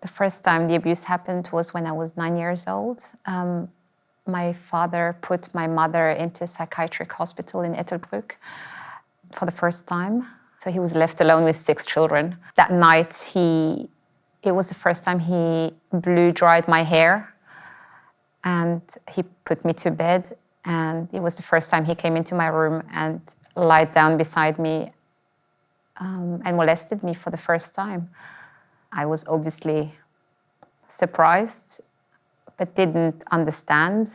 The first time the abuse happened was when I was 9 years old. My father put my mother into a psychiatric hospital in Ettelbruck for the first time. So he was left alone with 6 children. That night, it was the first time he blow-dried my hair, and he put me to bed. And it was the first time he came into my room and lied down beside me and molested me for the first time. I was obviously surprised, but didn't understand.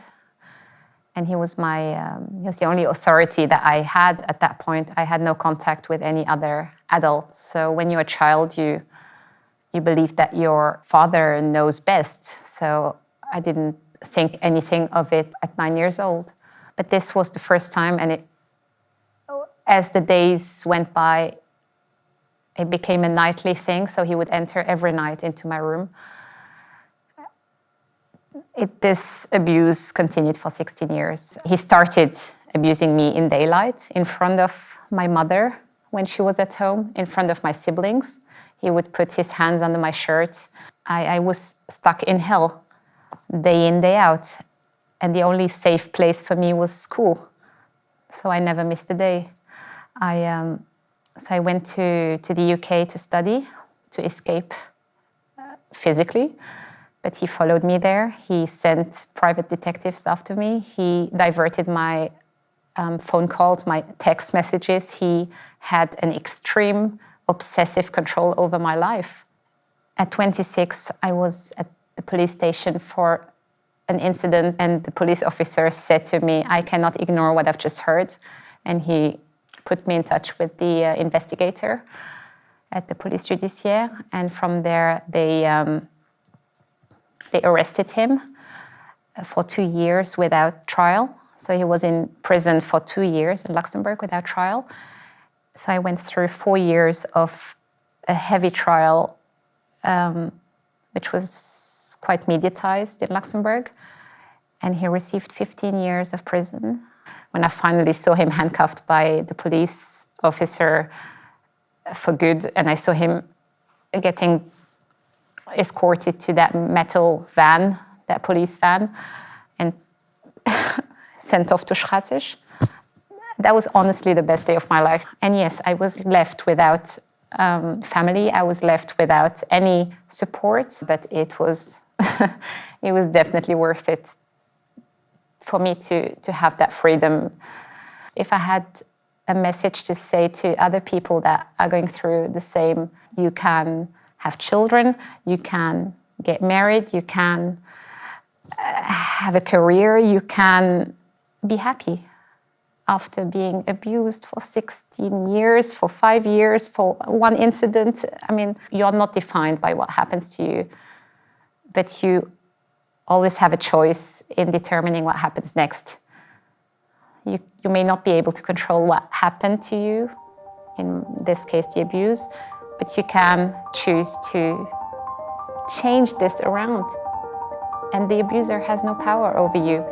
And he was the only authority that I had at that point. I had no contact with any other adult. So when you're a child, you believe that your father knows best. So I didn't think anything of it at 9 years old. But this was the first time, and as the days went by, it became a nightly thing. So he would enter every night into my room. This abuse continued for 16 years. He started abusing me in daylight, in front of my mother when she was at home, in front of my siblings. He would put his hands under my shirt. I was stuck in hell, day in, day out. And the only safe place for me was school. So I never missed a day. So I went to the UK to study, to escape physically. But he followed me there. He sent private detectives after me. He diverted my phone calls, my text messages. He had an extreme obsessive control over my life. At 26, I was at the police station for an incident, and the police officer said to me, "I cannot ignore what I've just heard." And he put me in touch with the investigator at the police judiciaire. And from there, they arrested him for 2 years without trial. So he was in prison for 2 years in Luxembourg without trial. So I went through 4 years of a heavy trial, which was quite mediatized in Luxembourg. And he received 15 years of prison. When I finally saw him handcuffed by the police officer for good, and I saw him getting escorted to that metal van, that police van, and sent off to Strasbourg. That was honestly the best day of my life. And yes, I was left without family. I was left without any support, but it was it was definitely worth it for me to have that freedom. If I had a message to say to other people that are going through the same, you can have children, you can get married, you can have a career, you can be happy after being abused for 16 years, for 5 years, for one incident. I mean, you're not defined by what happens to you, but you always have a choice in determining what happens next. You may not be able to control what happened to you, in this case, the abuse, but you can choose to change this around. And the abuser has no power over you.